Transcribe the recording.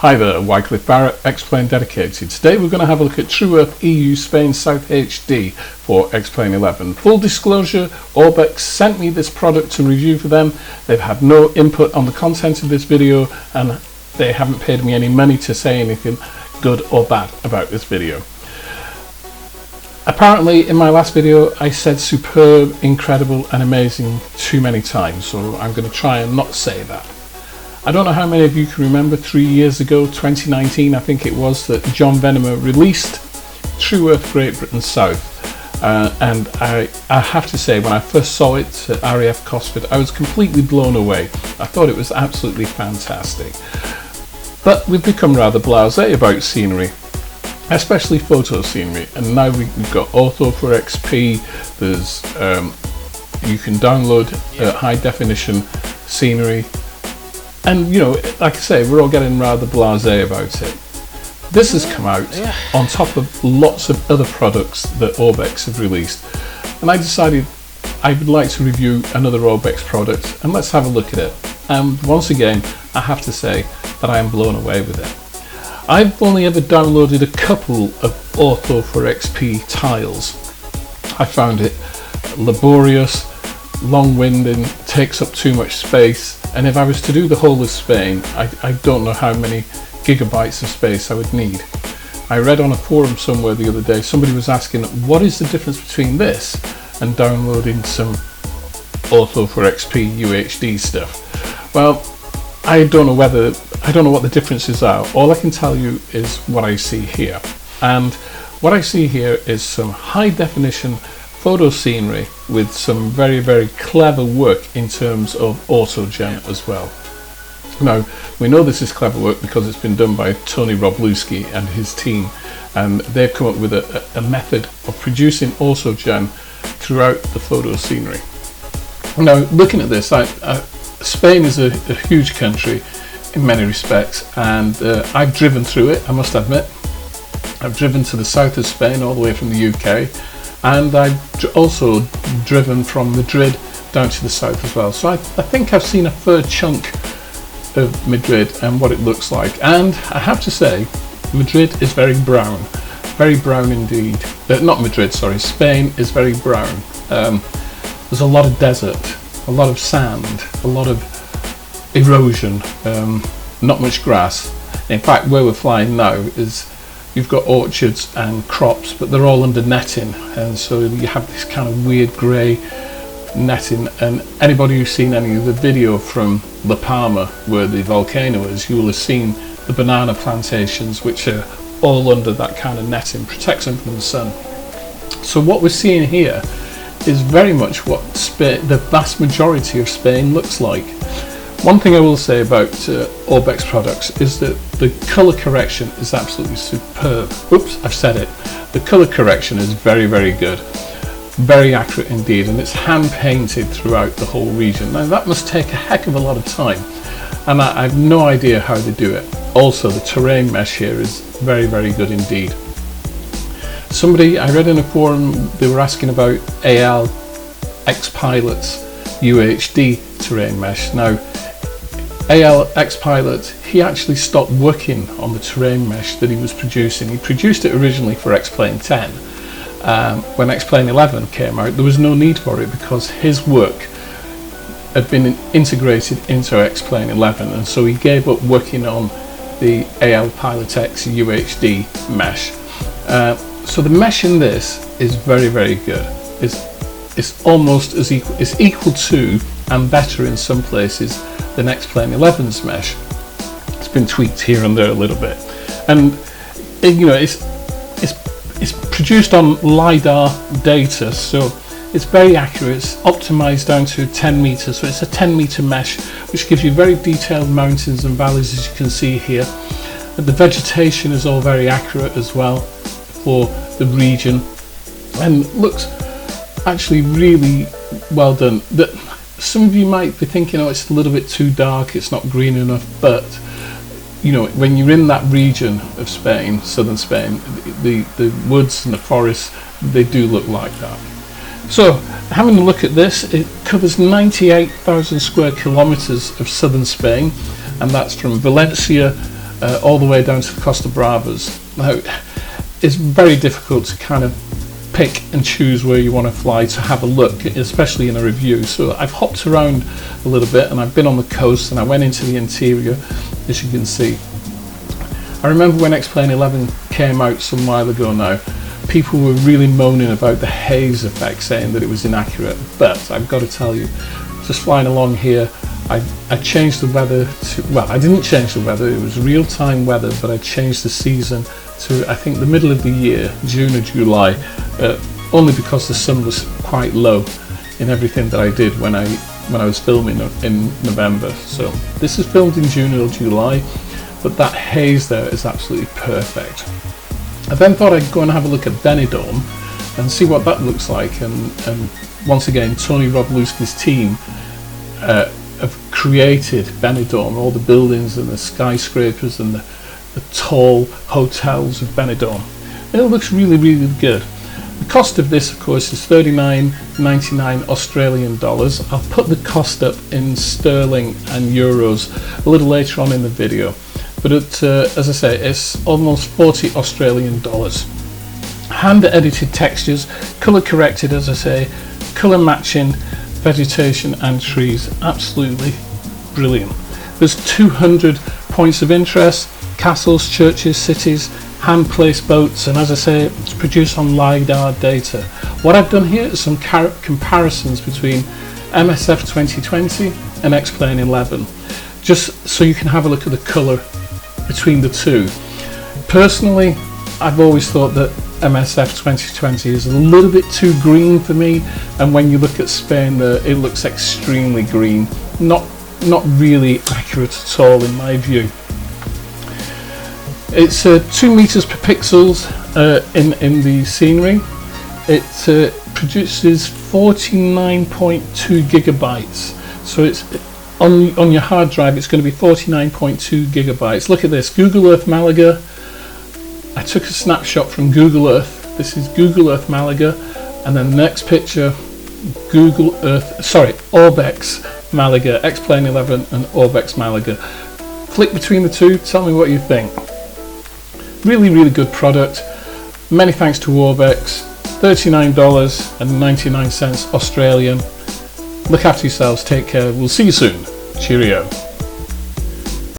Hi there, Wycliffe Barrett, Xplane Dedicated. Today we're going to have a look at True Earth EU Spain South HD for Xplane 11. Full disclosure, Orbx sent me this product to review for them. They've had no input on the content of this video and they haven't paid me any money to say anything good or bad about this video. Apparently in my last video I said superb, incredible and amazing too many times, so I'm going to try and not say that. I don't know how many of you can remember 3 years ago, 2019 I think it was, that John Venomer released True Earth Great Britain South, and I have to say when I first saw it at RAF Cosford I was completely blown away. I thought it was absolutely fantastic. But we've become rather blasé about scenery, especially photo scenery, and now we've got Ortho for XP. There's you can download high definition scenery. And you know, like I say, we're all getting rather blasé about it. This has come out on top of lots of other products that Orbx have released, and I decided I would like to review another Orbx product, and let's have a look at it. And once again, I have to say that I am blown away with it. I've only ever downloaded a couple of Ortho for XP tiles. I found it laborious, long-winded, takes up too much space, and if I was to do the whole of Spain, I don't know how many gigabytes of space I would need. I read on a forum somewhere the other day, somebody was asking what is the difference between this and downloading some Ortho for XP UHD stuff. Well, I don't know what the differences are. All I can tell you is what I see here, and what I see here is some high definition photo scenery with some very clever work in terms of autogen as well. Now we know this is clever work because it's been done by Tony Robluski and his team, and they've come up with a method of producing autogen throughout the photo scenery. Now looking at this, Spain is a huge country in many respects, and I've driven through it, I must admit. I've driven to the south of Spain all the way from the UK, and I've also driven from Madrid down to the south as well. So I think I've seen a fair chunk of Madrid and what it looks like, and I have to say Madrid is very brown indeed. Not Madrid, sorry, Spain is very brown. There's a lot of desert, a lot of sand, a lot of erosion, not much grass. In fact, where we're flying now is you've got orchards and crops, but they're all under netting, and so you have this kind of weird grey netting. And anybody who's seen any of the video from La Palma where the volcano is, you will have seen the banana plantations which are all under that kind of netting, protects them from the sun. So what we're seeing here is very much what the vast majority of Spain looks like. One thing I will say about Orbx products is that the colour correction is absolutely superb. Oops, I've said it. The colour correction is very good, very accurate indeed, and it's hand painted throughout the whole region. Now that must take a heck of a lot of time, and I have no idea how they do it. Also, the terrain mesh here is very good indeed. Somebody, I read in a forum, they were asking about AL Xpilot's UHD terrain mesh. Now AL Xpilot, he actually stopped working on the terrain mesh that he was producing. He produced it originally for Xplane 10. When Xplane 11 came out, there was no need for it because his work had been integrated into Xplane 11, and so he gave up working on the AL Pilot X UHD mesh. So the mesh in this is very good. It's almost as equal to and better in some places than Xplane 11's mesh. It's been tweaked here and there a little bit, and you know, it's produced on LiDAR data, so it's very accurate. It's optimized down to 10 meters, so it's a 10-meter mesh which gives you very detailed mountains and valleys, as you can see here. And the vegetation is all very accurate as well for the region, and looks actually really well done. Some of you might be thinking, oh, it's a little bit too dark, it's not green enough, but you know, when you're in that region of Spain, southern Spain, the woods and the forests, they do look like that. So having a look at this, it covers 98,000 square kilometers of southern Spain, and that's from Valencia all the way down to the Costa Bravas. Now, it's very difficult to kind of pick and choose where you want to fly to have a look, especially in a review. So I've hopped around a little bit, and I've been on the coast, and I went into the interior, as you can see. I remember when Xplane 11 came out some while ago now, people were really moaning about the haze effect, saying that it was inaccurate. But I've got to tell you, just flying along here, I changed the weather to, well, I didn't change the weather, it was real-time weather, but I changed the season to, I think, the middle of the year, June or July, only because the sun was quite low in everything that I did when I was filming in November. So this is filmed in June or July, but that haze there is absolutely perfect. I then thought I'd go and have a look at Benidorm and see what that looks like, and once again, Tony Robluski's team have created Benidorm, all the buildings and the skyscrapers and the tall hotels of Benidorm. It looks really, really good. The cost of this, of course, is $39.99 Australian dollars. I'll put the cost up in sterling and euros a little later on in the video. But as I say, it's almost 40 Australian dollars. Hand edited textures, colour corrected, as I say, colour matching vegetation and trees, absolutely brilliant. There's 200 points of interest, castles, churches, cities, hand placed boats, and as I say, it's produced on LiDAR data. What I've done here is some comparisons between MSF 2020 and Xplane 11, just so you can have a look at the colour between the two. Personally, I've always thought that MSF 2020 is a little bit too green for me, and when you look at Spain it looks extremely green, not really accurate at all in my view. It's 2 meters per pixels in the scenery. It produces 49.2 gigabytes, so it's on your hard drive, it's going to be 49.2 gigabytes. Look at this, Google Earth Malaga. I took a snapshot from Google Earth. This is Google Earth Malaga, and then the next picture, Orbx Malaga, Xplane 11 and Orbx Malaga. Flick between the two, tell me what you think. Really, really good product. Many thanks to Orbx. $39.99 Australian. Look after yourselves, take care, we'll see you soon. Cheerio.